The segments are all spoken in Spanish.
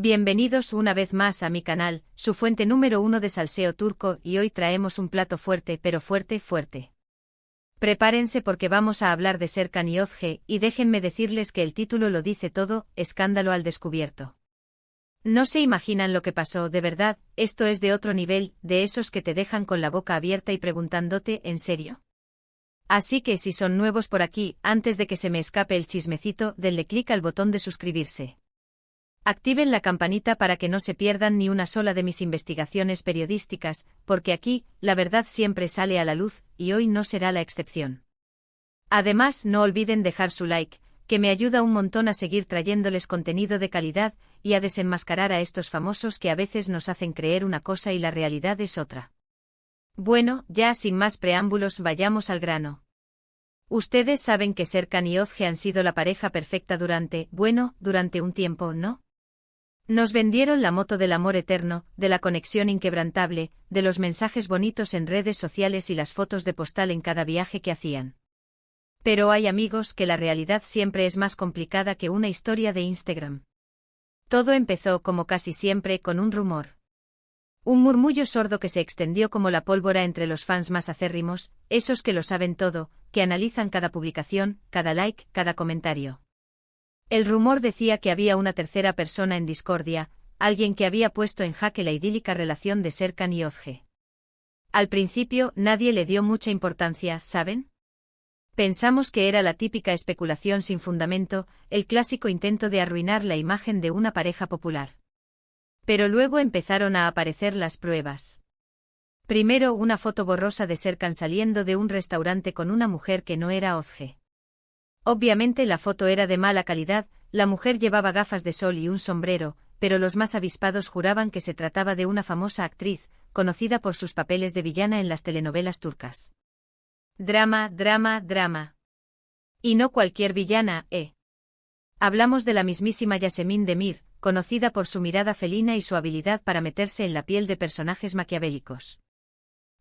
Bienvenidos una vez más a mi canal, su fuente número 1 de salseo turco, y hoy traemos un plato fuerte, pero fuerte, fuerte. Prepárense porque vamos a hablar de Serkan Yozge, y déjenme decirles que el título lo dice todo: escándalo al descubierto. No se imaginan lo que pasó, de verdad, esto es de otro nivel, de esos que te dejan con la boca abierta y preguntándote, ¿en serio? Así que si son nuevos por aquí, antes de que se me escape el chismecito, denle clic al botón de suscribirse. Activen la campanita para que no se pierdan ni una sola de mis investigaciones periodísticas, porque aquí, la verdad siempre sale a la luz, y hoy no será la excepción. Además, no olviden dejar su like, que me ayuda un montón a seguir trayéndoles contenido de calidad, y a desenmascarar a estos famosos que a veces nos hacen creer una cosa y la realidad es otra. Bueno, ya sin más preámbulos vayamos al grano. Ustedes saben que Serkan y Yozge han sido la pareja perfecta durante un tiempo, ¿no? Nos vendieron la moto del amor eterno, de la conexión inquebrantable, de los mensajes bonitos en redes sociales y las fotos de postal en cada viaje que hacían. Pero hay amigos que la realidad siempre es más complicada que una historia de Instagram. Todo empezó, como casi siempre, con un rumor. Un murmullo sordo que se extendió como la pólvora entre los fans más acérrimos, esos que lo saben todo, que analizan cada publicación, cada like, cada comentario. El rumor decía que había una tercera persona en discordia, alguien que había puesto en jaque la idílica relación de Serkan y Yozge. Al principio, nadie le dio mucha importancia, ¿saben? Pensamos que era la típica especulación sin fundamento, el clásico intento de arruinar la imagen de una pareja popular. Pero luego empezaron a aparecer las pruebas. Primero, una foto borrosa de Serkan saliendo de un restaurante con una mujer que no era Yozge. Obviamente la foto era de mala calidad, la mujer llevaba gafas de sol y un sombrero, pero los más avispados juraban que se trataba de una famosa actriz, conocida por sus papeles de villana en las telenovelas turcas. Drama, drama, drama. Y no cualquier villana, Hablamos de la mismísima Yasemin Demir, conocida por su mirada felina y su habilidad para meterse en la piel de personajes maquiavélicos.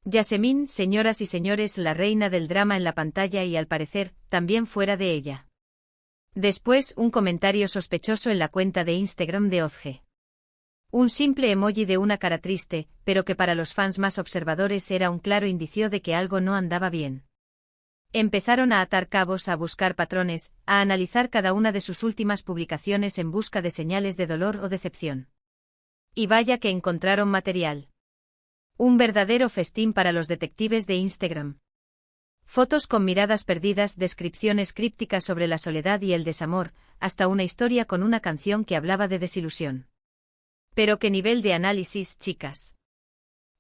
Yasemin, señoras y señores, la reina del drama en la pantalla y al parecer, también fuera de ella. Después, un comentario sospechoso en la cuenta de Instagram de Yozge. Un simple emoji de una cara triste, pero que para los fans más observadores era un claro indicio de que algo no andaba bien. Empezaron a atar cabos, a buscar patrones, a analizar cada una de sus últimas publicaciones en busca de señales de dolor o decepción. Y vaya que encontraron material. Un verdadero festín para los detectives de Instagram. Fotos con miradas perdidas, descripciones crípticas sobre la soledad y el desamor, hasta una historia con una canción que hablaba de desilusión. Pero qué nivel de análisis, chicas.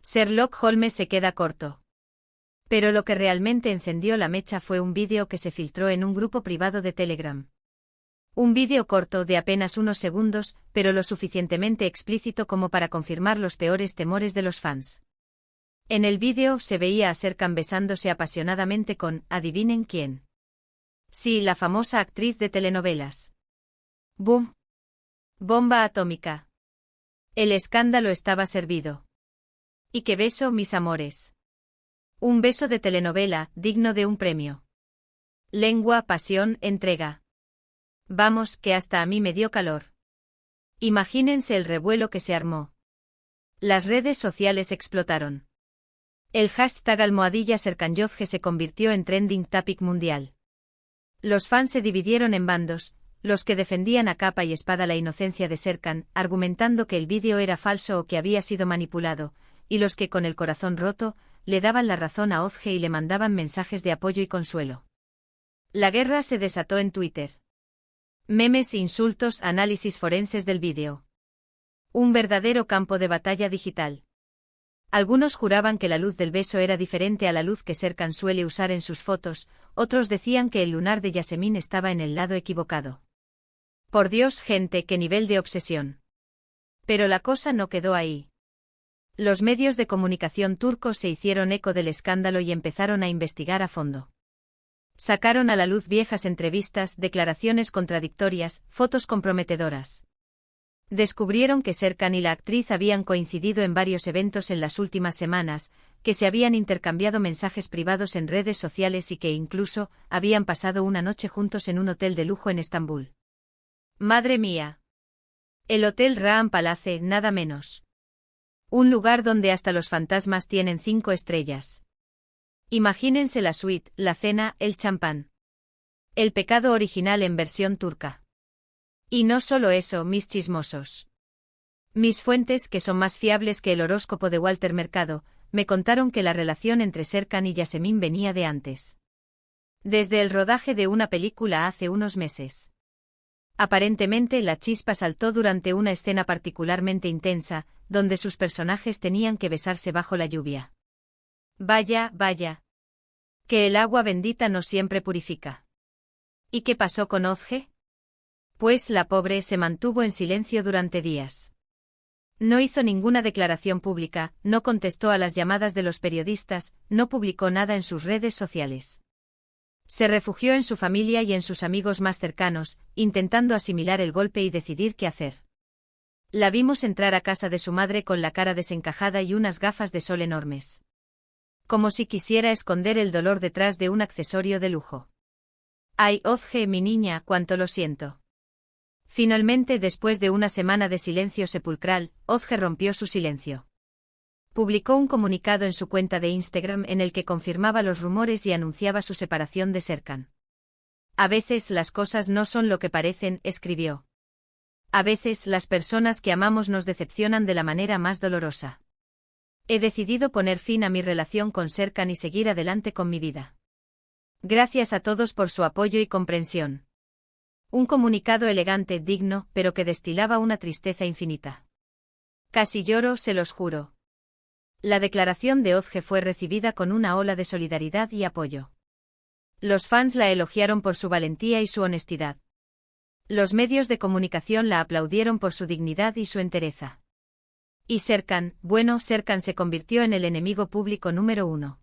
Sherlock Holmes se queda corto. Pero lo que realmente encendió la mecha fue un vídeo que se filtró en un grupo privado de Telegram. Un vídeo corto de apenas unos segundos, pero lo suficientemente explícito como para confirmar los peores temores de los fans. En el vídeo se veía a Serkan besándose apasionadamente con, ¿adivinen quién? Sí, la famosa actriz de telenovelas. ¡Boom! Bomba atómica. El escándalo estaba servido. ¿Y qué beso, mis amores? Un beso de telenovela, digno de un premio. Lengua, pasión, entrega. Vamos, que hasta a mí me dio calor. Imagínense el revuelo que se armó. Las redes sociales explotaron. El hashtag #SerkanYozge se convirtió en trending topic mundial. Los fans se dividieron en bandos, los que defendían a capa y espada la inocencia de Serkan, argumentando que el vídeo era falso o que había sido manipulado, y los que con el corazón roto, le daban la razón a Yozge y le mandaban mensajes de apoyo y consuelo. La guerra se desató en Twitter. Memes, insultos, análisis forenses del vídeo. Un verdadero campo de batalla digital. Algunos juraban que la luz del beso era diferente a la luz que Serkan suele usar en sus fotos, otros decían que el lunar de Yasemin estaba en el lado equivocado. Por Dios, gente, qué nivel de obsesión. Pero la cosa no quedó ahí. Los medios de comunicación turcos se hicieron eco del escándalo y empezaron a investigar a fondo. Sacaron a la luz viejas entrevistas, declaraciones contradictorias, fotos comprometedoras. Descubrieron que Serkan y la actriz habían coincidido en varios eventos en las últimas semanas, que se habían intercambiado mensajes privados en redes sociales y que incluso habían pasado una noche juntos en un hotel de lujo en Estambul. ¡Madre mía! El Hotel Ram Palace, nada menos. Un lugar donde hasta los fantasmas tienen 5 estrellas. Imagínense la suite, la cena, el champán. El pecado original en versión turca. Y no solo eso, mis chismosos. Mis fuentes, que son más fiables que el horóscopo de Walter Mercado, me contaron que la relación entre Serkan y Yasemin venía de antes. Desde el rodaje de una película hace unos meses. Aparentemente la chispa saltó durante una escena particularmente intensa, donde sus personajes tenían que besarse bajo la lluvia. Vaya, vaya. Que el agua bendita no siempre purifica. ¿Y qué pasó con Ozge? Pues la pobre se mantuvo en silencio durante días. No hizo ninguna declaración pública, no contestó a las llamadas de los periodistas, no publicó nada en sus redes sociales. Se refugió en su familia y en sus amigos más cercanos, intentando asimilar el golpe y decidir qué hacer. La vimos entrar a casa de su madre con la cara desencajada y unas gafas de sol enormes. Como si quisiera esconder el dolor detrás de un accesorio de lujo. Ay, Ozge, mi niña, cuánto lo siento. Finalmente, después de una semana de silencio sepulcral, Ozge rompió su silencio. Publicó un comunicado en su cuenta de Instagram en el que confirmaba los rumores y anunciaba su separación de Serkan. A veces las cosas no son lo que parecen, escribió. A veces las personas que amamos nos decepcionan de la manera más dolorosa. He decidido poner fin a mi relación con Serkan y seguir adelante con mi vida. Gracias a todos por su apoyo y comprensión. Un comunicado elegante, digno, pero que destilaba una tristeza infinita. Casi lloro, se los juro. La declaración de Ozge fue recibida con una ola de solidaridad y apoyo. Los fans la elogiaron por su valentía y su honestidad. Los medios de comunicación la aplaudieron por su dignidad y su entereza. Y Serkan, bueno, Serkan se convirtió en el enemigo público número 1.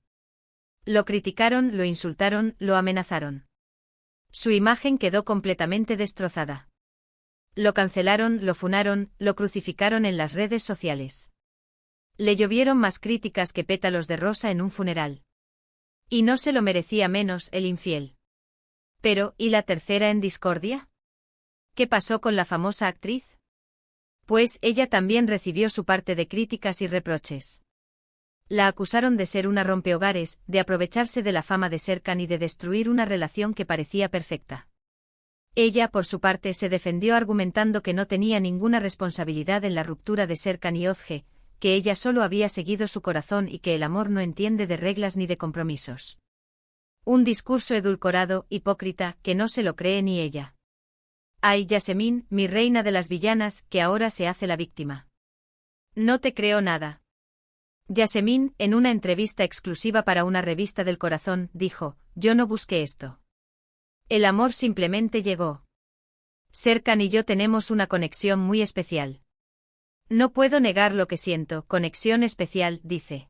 Lo criticaron, lo insultaron, lo amenazaron. Su imagen quedó completamente destrozada. Lo cancelaron, lo funaron, lo crucificaron en las redes sociales. Le llovieron más críticas que pétalos de rosa en un funeral. Y no se lo merecía menos, el infiel. Pero, ¿y la tercera en discordia? ¿Qué pasó con la famosa actriz? Pues ella también recibió su parte de críticas y reproches. La acusaron de ser una rompehogares, de aprovecharse de la fama de Serkan y de destruir una relación que parecía perfecta. Ella, por su parte, se defendió argumentando que no tenía ninguna responsabilidad en la ruptura de Serkan y Ozge, que ella solo había seguido su corazón y que el amor no entiende de reglas ni de compromisos. Un discurso edulcorado, hipócrita, que no se lo cree ni ella. Ay, Yasemin, mi reina de las villanas, que ahora se hace la víctima. No te creo nada. Yasemin, en una entrevista exclusiva para una revista del corazón, dijo, yo no busqué esto. El amor simplemente llegó. Serkan y yo tenemos una conexión muy especial. No puedo negar lo que siento, conexión especial, dice.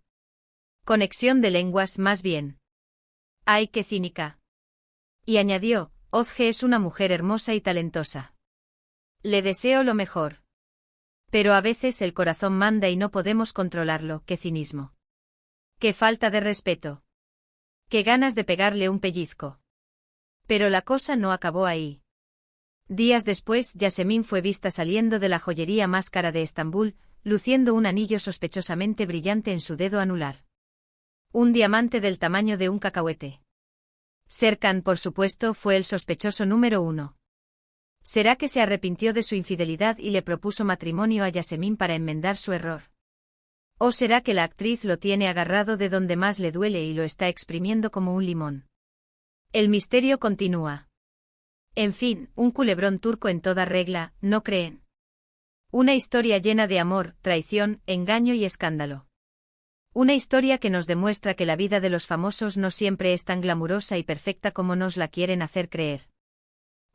Conexión de lenguas, más bien. Ay, qué cínica. Y añadió, Ozge es una mujer hermosa y talentosa. Le deseo lo mejor. Pero a veces el corazón manda y no podemos controlarlo, qué cinismo. Qué falta de respeto. Qué ganas de pegarle un pellizco. Pero la cosa no acabó ahí. Días después, Yasemin fue vista saliendo de la joyería más cara de Estambul, luciendo un anillo sospechosamente brillante en su dedo anular. Un diamante del tamaño de un cacahuete. Serkan, por supuesto, fue el sospechoso número 1. ¿Será que se arrepintió de su infidelidad y le propuso matrimonio a Yasemin para enmendar su error? ¿O será que la actriz lo tiene agarrado de donde más le duele y lo está exprimiendo como un limón? El misterio continúa. En fin, un culebrón turco en toda regla, ¿no creen? Una historia llena de amor, traición, engaño y escándalo. Una historia que nos demuestra que la vida de los famosos no siempre es tan glamurosa y perfecta como nos la quieren hacer creer.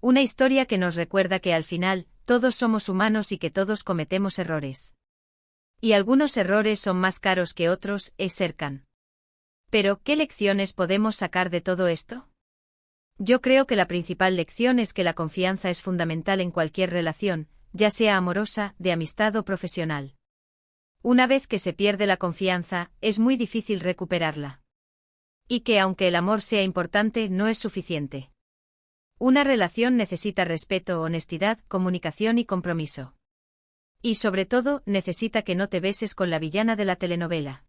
Una historia que nos recuerda que al final, todos somos humanos y que todos cometemos errores. Y algunos errores son más caros que otros, es Serkan. Pero, ¿qué lecciones podemos sacar de todo esto? Yo creo que la principal lección es que la confianza es fundamental en cualquier relación, ya sea amorosa, de amistad o profesional. Una vez que se pierde la confianza, es muy difícil recuperarla. Y que aunque el amor sea importante, no es suficiente. Una relación necesita respeto, honestidad, comunicación y compromiso. Y sobre todo, necesita que no te beses con la villana de la telenovela.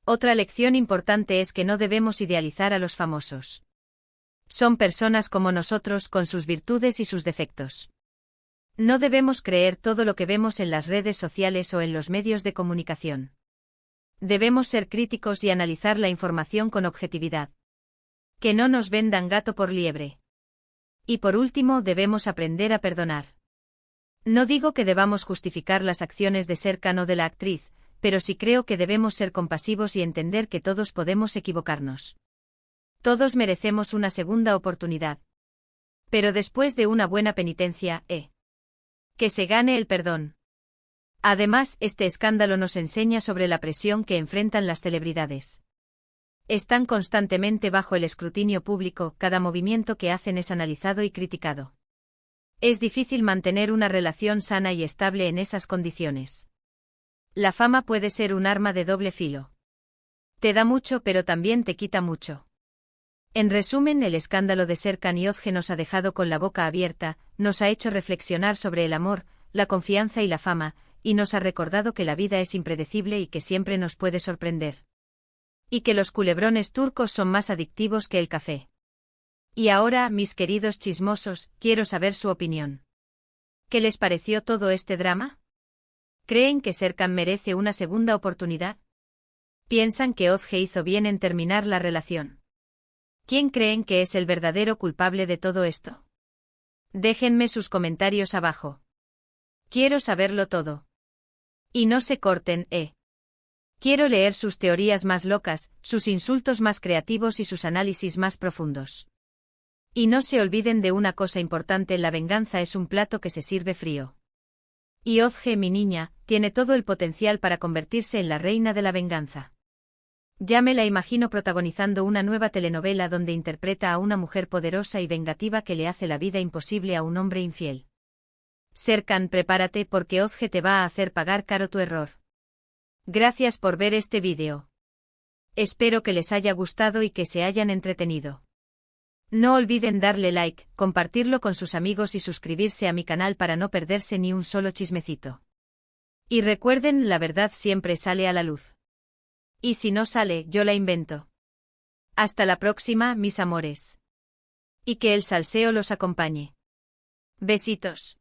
Otra lección importante es que no debemos idealizar a los famosos. Son personas como nosotros con sus virtudes y sus defectos. No debemos creer todo lo que vemos en las redes sociales o en los medios de comunicación. Debemos ser críticos y analizar la información con objetividad. Que no nos vendan gato por liebre. Y por último, debemos aprender a perdonar. No digo que debamos justificar las acciones de Serkan o de la actriz, pero sí creo que debemos ser compasivos y entender que todos podemos equivocarnos. Todos merecemos una segunda oportunidad. Pero después de una buena penitencia, que se gane el perdón. Además, este escándalo nos enseña sobre la presión que enfrentan las celebridades. Están constantemente bajo el escrutinio público, cada movimiento que hacen es analizado y criticado. Es difícil mantener una relación sana y estable en esas condiciones. La fama puede ser un arma de doble filo. Te da mucho pero también te quita mucho. En resumen, el escándalo de Serkan Yozge nos ha dejado con la boca abierta, nos ha hecho reflexionar sobre el amor, la confianza y la fama, y nos ha recordado que la vida es impredecible y que siempre nos puede sorprender. Y que los culebrones turcos son más adictivos que el café. Y ahora, mis queridos chismosos, quiero saber su opinión. ¿Qué les pareció todo este drama? ¿Creen que Serkan merece una segunda oportunidad? ¿Piensan que Yozge hizo bien en terminar la relación? ¿Quién creen que es el verdadero culpable de todo esto? Déjenme sus comentarios abajo. Quiero saberlo todo. Y no se corten, Quiero leer sus teorías más locas, sus insultos más creativos y sus análisis más profundos. Y no se olviden de una cosa importante: la venganza es un plato que se sirve frío. Y Yozge, mi niña, tiene todo el potencial para convertirse en la reina de la venganza. Ya me la imagino protagonizando una nueva telenovela donde interpreta a una mujer poderosa y vengativa que le hace la vida imposible a un hombre infiel. Serkan, prepárate porque Yozge te va a hacer pagar caro tu error. Gracias por ver este vídeo. Espero que les haya gustado y que se hayan entretenido. No olviden darle like, compartirlo con sus amigos y suscribirse a mi canal para no perderse ni un solo chismecito. Y recuerden, la verdad siempre sale a la luz. Y si no sale, yo la invento. Hasta la próxima, mis amores. Y que el salseo los acompañe. Besitos.